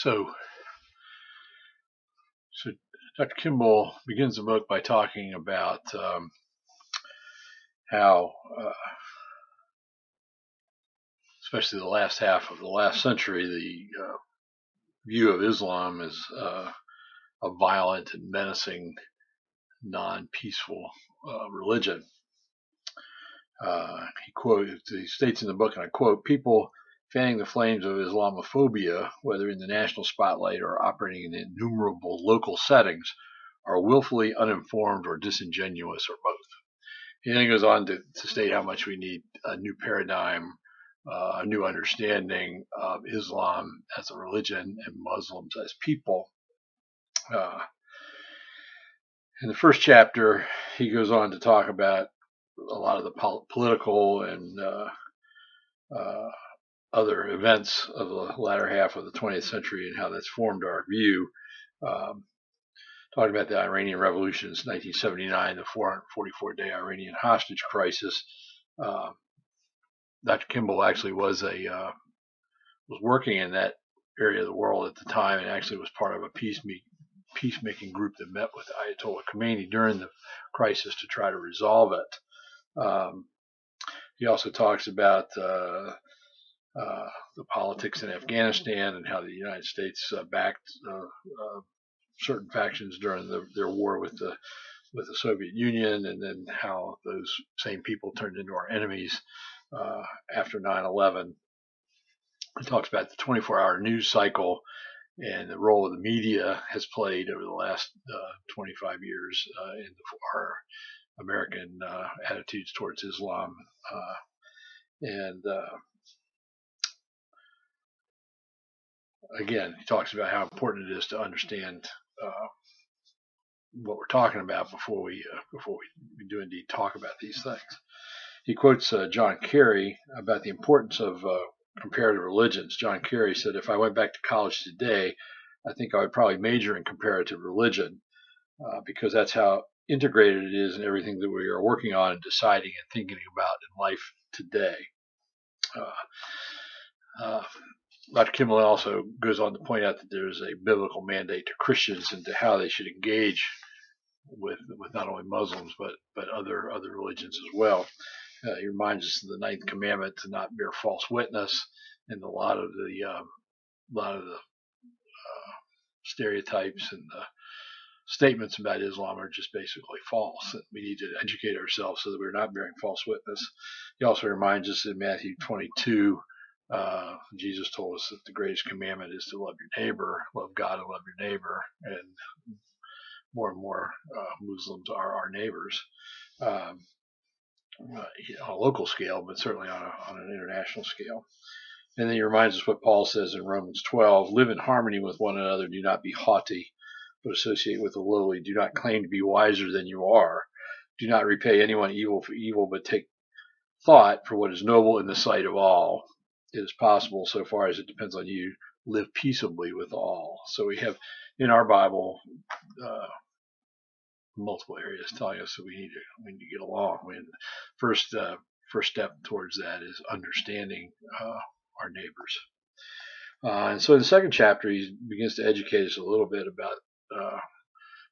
So, so Dr. Kimball begins the book by talking about how, especially the last half of the last century, the view of Islam as a violent and menacing, non-peaceful religion. He states in the book, and I quote, "People fanning the flames of Islamophobia, whether in the national spotlight or operating in innumerable local settings, are willfully uninformed or disingenuous or both." He then goes on to state how much we need a new paradigm, a new understanding of Islam as a religion and Muslims as people. In the first chapter, he goes on to talk about a lot of the political and other events of the latter half of the 20th century and how that's formed our view. Talking about the Iranian Revolution's 1979, the 444-day Iranian hostage crisis. Dr. Kimball actually was working in that area of the world at the time, and actually was part of a peacemaking group that met with Ayatollah Khomeini during the crisis to try to resolve it. He also talks about the politics in Afghanistan and how the United States backed certain factions during their war with the Soviet Union, and then how those same people turned into our enemies after 9/11. He talks about the 24-hour news cycle and the role of the media has played over the last 25 years in our American attitudes towards Islam. Again, he talks about how important it is to understand what we're talking about before we do indeed talk about these things. He quotes John Kerry about the importance of comparative religions. John Kerry said, "If I went back to college today, I think I would probably major in comparative religion because that's how integrated it is in everything that we are working on and deciding and thinking about in life today." Dr. Kimball also goes on to point out that there's a biblical mandate to Christians into how they should engage with not only Muslims but other religions as well. He reminds us of the ninth commandment to not bear false witness, and a lot of the stereotypes and the statements about Islam are just basically false. And we need to educate ourselves so that we're not bearing false witness. He also reminds us in Matthew 22. Jesus told us that the greatest commandment is to love your neighbor, love God and love your neighbor, and more and more Muslims are our neighbors on a local scale, but certainly on an international scale. And then he reminds us what Paul says in Romans 12, "Live in harmony with one another, do not be haughty, but associate with the lowly. Do not claim to be wiser than you are. Do not repay anyone evil for evil, but take thought for what is noble in the sight of all. It is possible, so far as it depends on you, live peaceably with all." So we have in our Bible multiple areas telling us that we need to get along. First step towards that is understanding our neighbors. And so in the second chapter, he begins to educate us a little bit about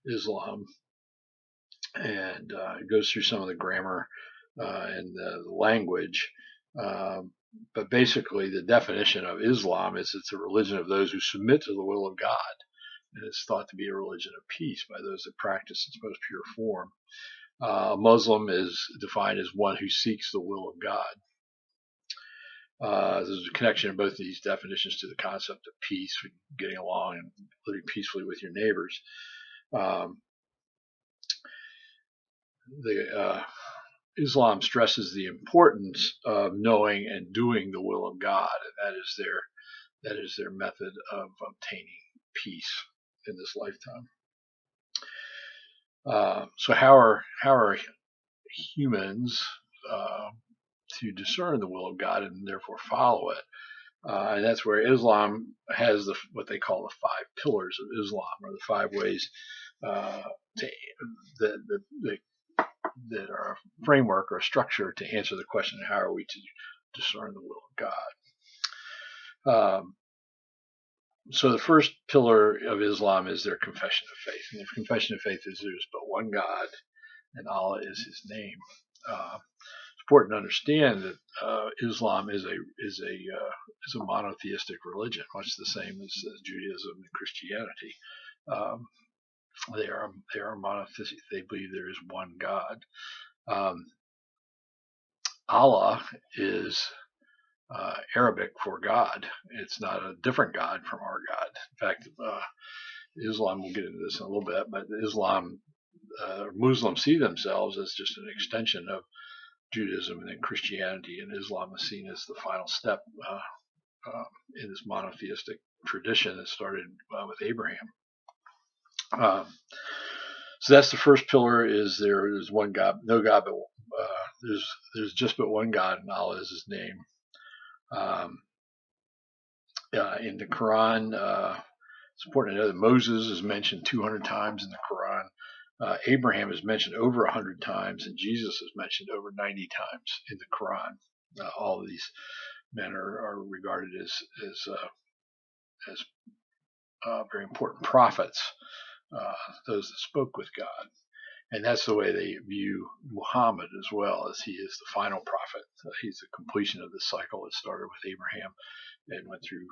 Islam, and it goes through some of the grammar and the language. But basically, the definition of Islam is it's a religion of those who submit to the will of God. And it's thought to be a religion of peace by those that practice its most pure form. A Muslim is defined as one who seeks the will of God. There's a connection in both of these definitions to the concept of peace, getting along and living peacefully with your neighbors. Islam stresses the importance of knowing and doing the will of God, and that is their method of obtaining peace in this lifetime. So how are humans to discern the will of God and therefore follow it? And that's where Islam has what they call the 5 pillars of Islam, or the 5 ways that are a framework or a structure to answer the question, how are we to discern the will of God? So the first pillar of Islam is their confession of faith. And their confession of faith is there's but one God, and Allah is His name. It's important to understand that Islam is a monotheistic religion, much the same as Judaism and Christianity. Um, they are monotheistic. They believe there is one God. Um, Allah is Arabic for God. It's not a different God from our God. In fact, Islam, we'll get into this in a little bit, but Muslims see themselves as just an extension of Judaism and then Christianity, and Islam is seen as the final step in this monotheistic tradition that started with Abraham. So that's the first pillar: is there is one God, no God, but there's just but one God, and Allah is His name. In the Quran, it's important to know that Moses is mentioned 200 times in the Quran. Abraham is mentioned over 100 times, and Jesus is mentioned over 90 times in the Quran. All of these men are regarded as very important prophets, those that spoke with God. And that's the way they view Muhammad as well, as he is the final prophet. He's the completion of the cycle that started with Abraham and went through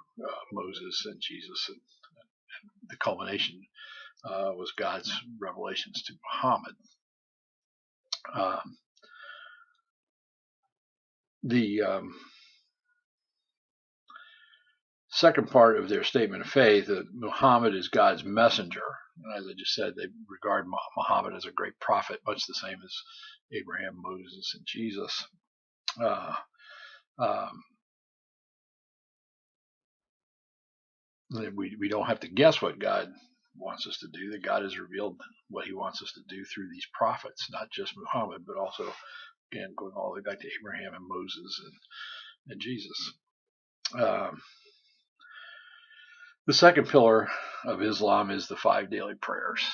Moses and Jesus, and the culmination was God's revelations to Muhammad. The second part of their statement of faith, that Muhammad is God's messenger. And as I just said, they regard Muhammad as a great prophet, much the same as Abraham, Moses, and Jesus. We don't have to guess what God wants us to do. That God has revealed what He wants us to do through these prophets, not just Muhammad, but also, again, going all the way back to Abraham and Moses and Jesus. The second pillar of Islam is the 5 daily prayers,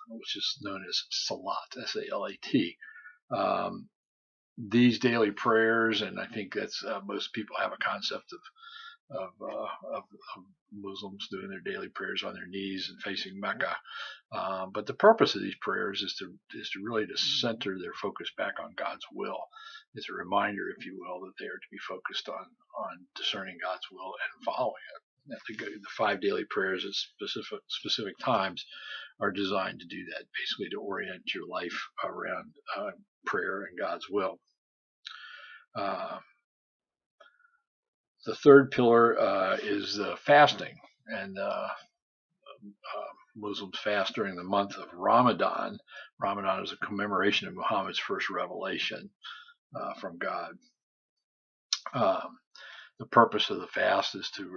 which is known as Salat, S-A-L-A-T. These daily prayers, and I think that's most people have a concept of Muslims doing their daily prayers on their knees and facing Mecca. But the purpose of these prayers is to really to center their focus back on God's will. It's a reminder, if you will, that they are to be focused on discerning God's will and following it. The 5 daily prayers at specific times are designed to do that, basically to orient your life around prayer and God's will. The third pillar is fasting, and Muslims fast during the month of Ramadan. Ramadan is a commemoration of Muhammad's first revelation from God. The purpose of the fast is to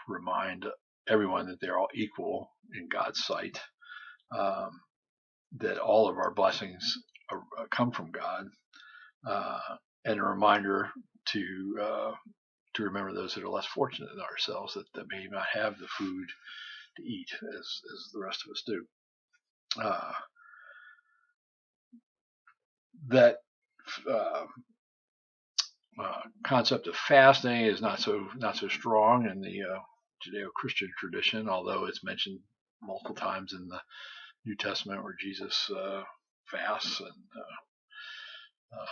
remind everyone that they're all equal in God's sight, that all of our blessings come from God, and a reminder to remember those that are less fortunate than ourselves, that may not have the food to eat as the rest of us do. That concept of fasting is not so strong in the Judeo-Christian tradition, although it's mentioned multiple times in the New Testament where Jesus fasts, and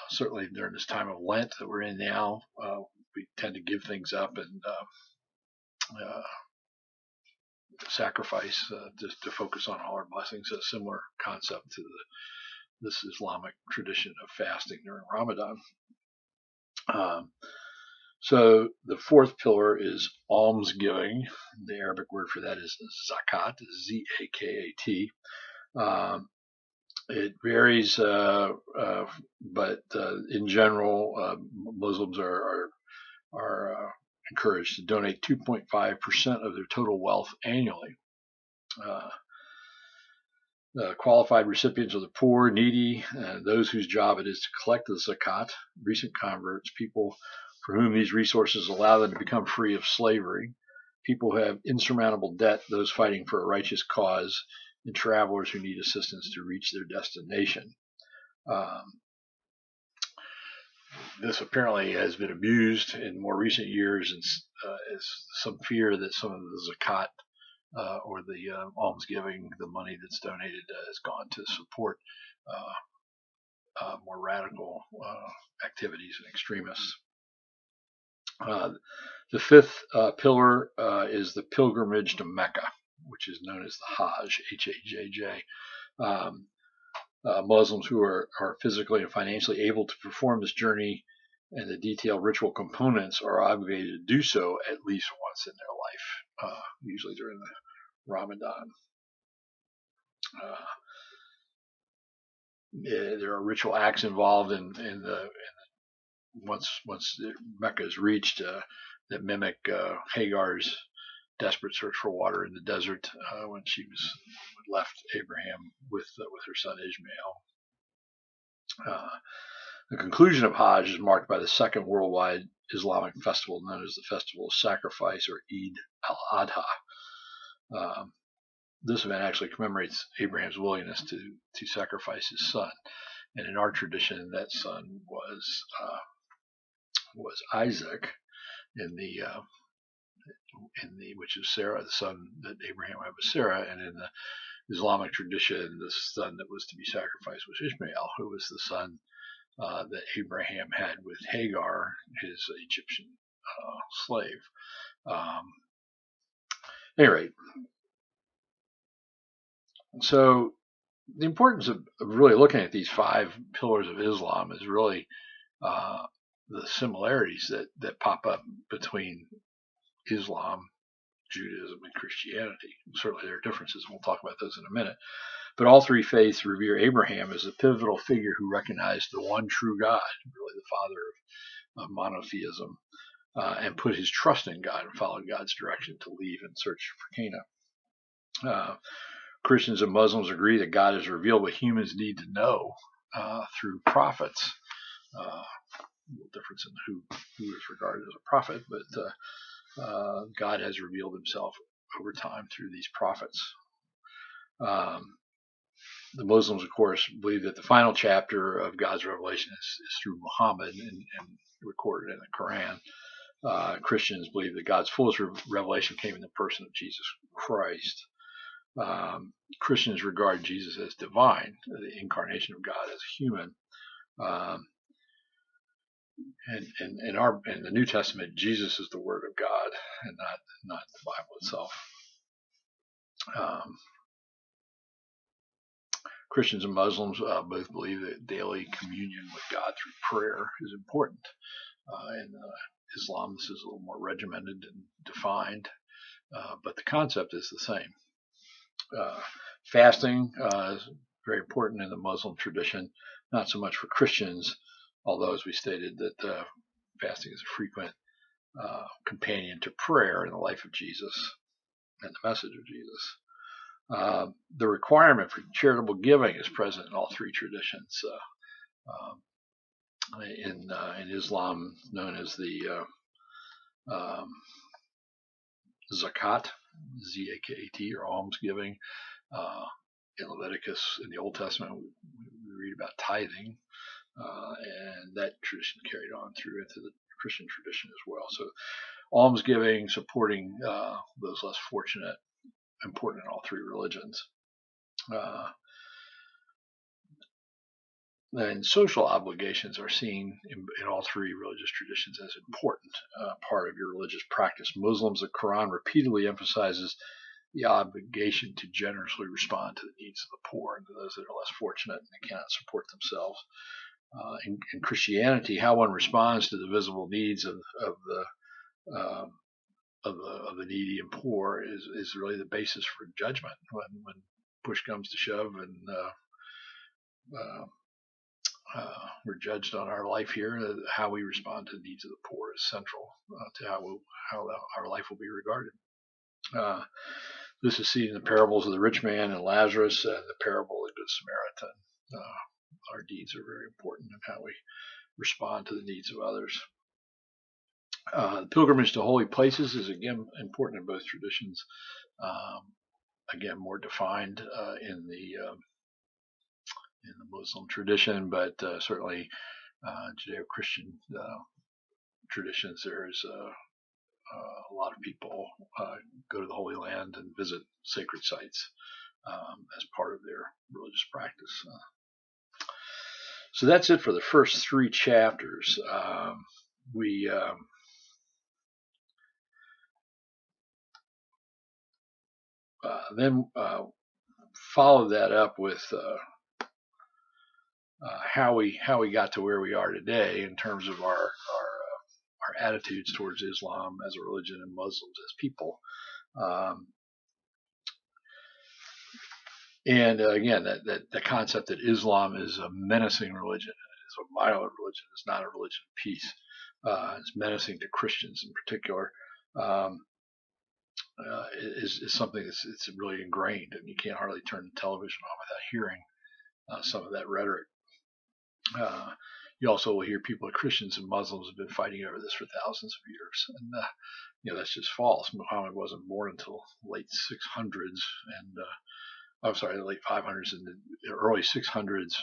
certainly during this time of Lent that we're in now, we tend to give things up and sacrifice just to focus on all our blessings. A similar concept to this Islamic tradition of fasting during Ramadan. So the fourth pillar is almsgiving. The Arabic word for that is zakat, Z-A-K-A-T. It varies, but in general, Muslims are encouraged to donate 2.5% of their total wealth annually. Qualified recipients are the poor, needy, those whose job it is to collect the zakat, recent converts, people for whom these resources allow them to become free of slavery, people who have insurmountable debt, those fighting for a righteous cause, and travelers who need assistance to reach their destination. This apparently has been abused in more recent years, and as some fear that some of the zakat or the almsgiving, the money that's donated has gone to support more radical activities and extremists. The fifth pillar is the pilgrimage to Mecca, which is known as the Hajj, H-A-J-J. Muslims who are physically and financially able to perform this journey and the detailed ritual components are obligated to do so at least once in their life, usually during the Ramadan. There are ritual acts involved in the once Mecca is reached that mimic Hagar's desperate search for water in the desert when she left Abraham with her son Ishmael. The conclusion of Hajj is marked by the second worldwide Islamic festival known as the Festival of Sacrifice, or Eid al-Adha. This event actually commemorates Abraham's willingness to sacrifice his son, and in our tradition, that son was Isaac, which is Sarah, the son that Abraham had with Sarah, and in the Islamic tradition, the son that was to be sacrificed was Ishmael, who was the son that Abraham had with Hagar, his Egyptian slave. At any rate, so the importance of really looking at these 5 pillars of Islam is really the similarities that pop up between Islam, Judaism, and Christianity. Certainly there are differences, and we'll talk about those in a minute. But all 3 faiths revere Abraham as a pivotal figure who recognized the one true God, really the father of monotheism, and put his trust in God and followed God's direction to leave and search for Canaan. Christians and Muslims agree that God has revealed what humans need to know through prophets. A little difference in who is regarded as a prophet, but God has revealed himself over time through these prophets. The Muslims, of course, believe that the final chapter of God's revelation is through Muhammad and recorded in the Quran. Christians believe that God's fullest revelation came in the person of Jesus Christ. Christians regard Jesus as divine, the incarnation of God as a human. And in the New Testament, Jesus is the Word of God, and not the Bible itself. Christians and Muslims both believe that daily communion with God through prayer is important. In Islam, this is a little more regimented and defined, but the concept is the same. Fasting is very important in the Muslim tradition, not so much for Christians, although, as we stated, that fasting is a frequent companion to prayer in the life of Jesus and the message of Jesus. The requirement for charitable giving is present in all 3 traditions. In Islam, known as the zakat, Z-A-K-A-T, or almsgiving. In Leviticus, in the Old Testament, we read about tithing, and that tradition carried on through into the Christian tradition as well. So almsgiving, supporting those less fortunate, important in all 3 religions. And social obligations are seen in all 3 religious traditions as important part of your religious practice. Muslims, the Quran repeatedly emphasizes the obligation to generously respond to the needs of the poor and to those that are less fortunate and they cannot support themselves. In Christianity, how one responds to the visible needs of the needy and poor is really the basis for judgment. When push comes to shove and we're judged on our life here, how we respond to the needs of the poor is central to how our life will be regarded. This is seen in the parables of the rich man and Lazarus and the parable of the Good Samaritan. Our deeds are very important in how we respond to the needs of others. The pilgrimage to holy places is again important in both traditions. Again, more defined in the Muslim tradition, but certainly Judeo-Christian traditions, there is a lot of people go to the Holy Land and visit sacred sites as part of their religious practice. So that's it for the first 3 chapters. We then follow that up with how we got to where we are today in terms of our attitudes towards Islam as a religion and Muslims as people. And again, the concept that Islam is a menacing religion, is a violent religion, is not a religion of peace. It's menacing to Christians in particular. Is something it's really ingrained, and you can't hardly turn the television on without hearing some of that rhetoric. You also will hear people, Christians and Muslims, have been fighting over this for thousands of years, and that's just false. Muhammad wasn't born until late 600s, and I'm sorry, the late 500s and the early 600s.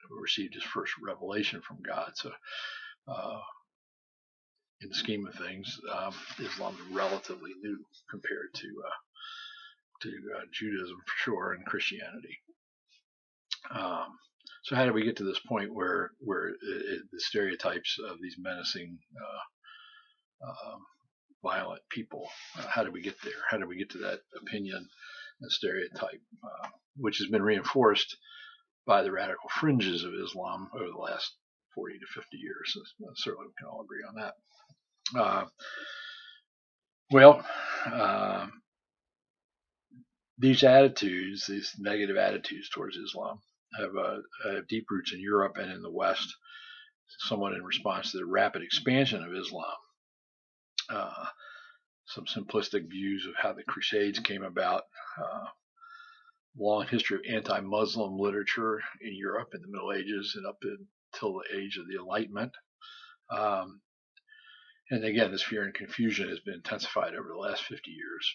Received his first revelation from God. So, in the scheme of things, Islam is relatively new compared to Judaism for sure, and Christianity. So how did we get to this point where the stereotypes of these menacing, violent people? How did we get there? How did we get to that opinion and stereotype, which has been reinforced by the radical fringes of Islam over the last 40 to 50 years? So certainly we can all agree on that. These attitudes, these negative attitudes towards Islam, have deep roots in Europe and in the West, somewhat in response to the rapid expansion of Islam. Some simplistic views of how the Crusades came about, long history of anti-Muslim literature in Europe in the Middle Ages and up until the age of the Enlightenment. And again, this fear and confusion has been intensified over the last 50 years,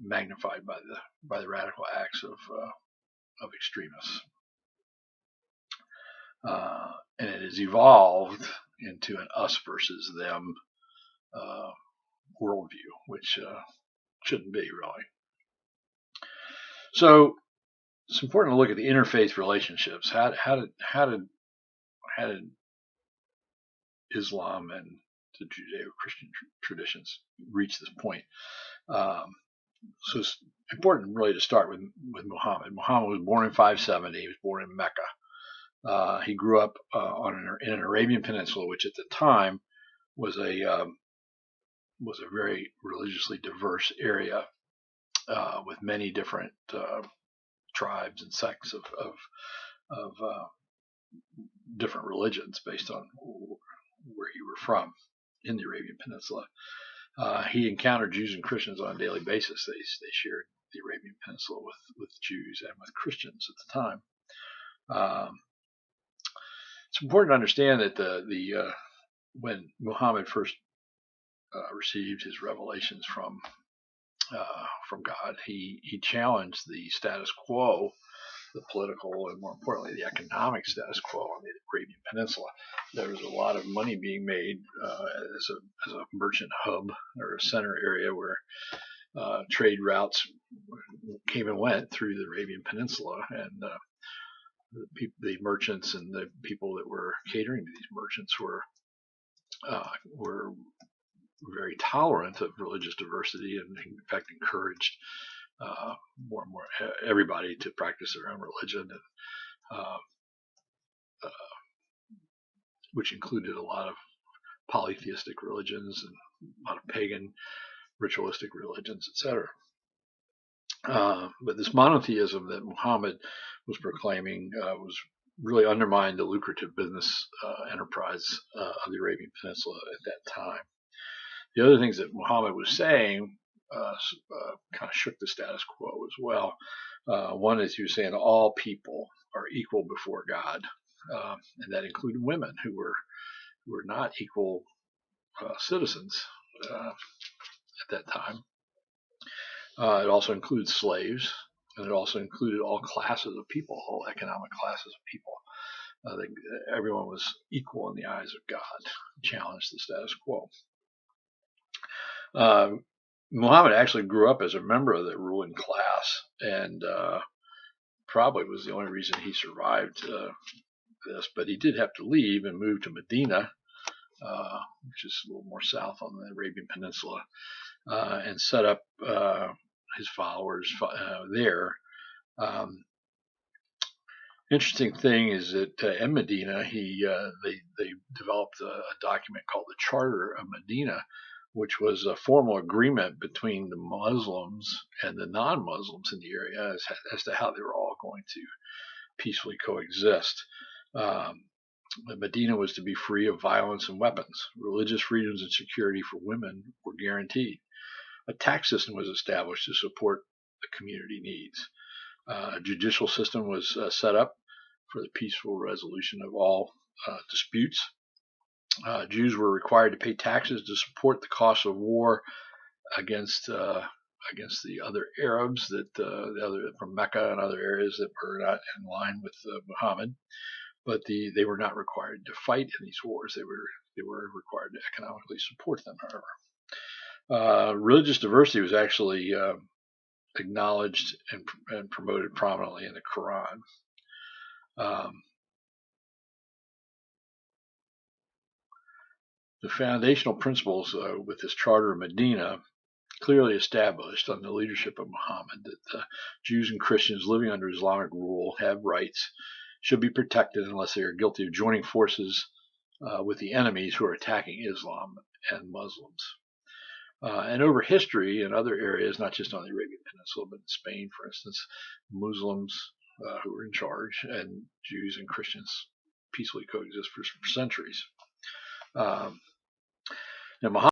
magnified by the radical acts of extremists. And it has evolved into an us versus them worldview, which shouldn't be, really. So it's important to look at the interfaith relationships. How did Islam and the Judeo-Christian traditions reach this point? So it's important really to start with Muhammad. Muhammad was born in 570. He was born in Mecca. He grew up in an Arabian Peninsula, which at the time was a very religiously diverse area with many different tribes and sects of different religions based on where you were from in the Arabian Peninsula. He encountered Jews and Christians on a daily basis. They shared the Arabian Peninsula with Jews and with Christians at the time. It's important to understand that when Muhammad first received his revelations from God, he challenged the status quo, the political and more importantly the economic status quo on the Arabian Peninsula. There was a lot of money being made as a merchant hub or a center area where trade routes came and went through the Arabian Peninsula, and the merchants and the people that were catering to these merchants were very tolerant of religious diversity, and in fact encouraged more and more everybody to practice their own religion, and which included a lot of polytheistic religions and a lot of pagan ritualistic religions, etc. But this monotheism that Muhammad was proclaiming was really undermined the lucrative business enterprise of the Arabian Peninsula at that time. The other things that Muhammad was saying kind of shook the status quo as well. One is he was saying all people are equal before God, and that included women who were not equal citizens at that time. It also includes slaves, and it also included all classes of people, all economic classes of people. Everyone was equal in the eyes of God, challenged the status quo. Muhammad actually grew up as a member of the ruling class, and probably was the only reason he survived this. But he did have to leave and move to Medina, which is a little more south on the Arabian Peninsula, and set up his followers there. Um, Interesting thing is that in Medina, they developed a document called the Charter of Medina, which was a formal agreement between the Muslims and the non-Muslims in the area as to how they were all going to peacefully coexist. Um, Medina was to be free of violence and weapons. Religious freedoms and security for women were guaranteed. A tax system was established to support the community needs. A judicial system was set up for the peaceful resolution of all disputes. Jews were required to pay taxes to support the cost of war against against the other Arabs the other from Mecca and other areas that were not in line with Muhammad. But they were not required to fight in these wars. They were required to economically support them. However, religious diversity was actually acknowledged and promoted prominently in the Quran. The foundational principles with this Charter of Medina clearly established on the leadership of Muhammad that Jews and Christians living under Islamic rule have rights, should be protected unless they are guilty of joining forces with the enemies who are attacking Islam and Muslims. And over history in other areas, not just on the Arabian Peninsula, but in Spain, for instance, Muslims who were in charge and Jews and Christians peacefully coexist for centuries. Now, Muhammad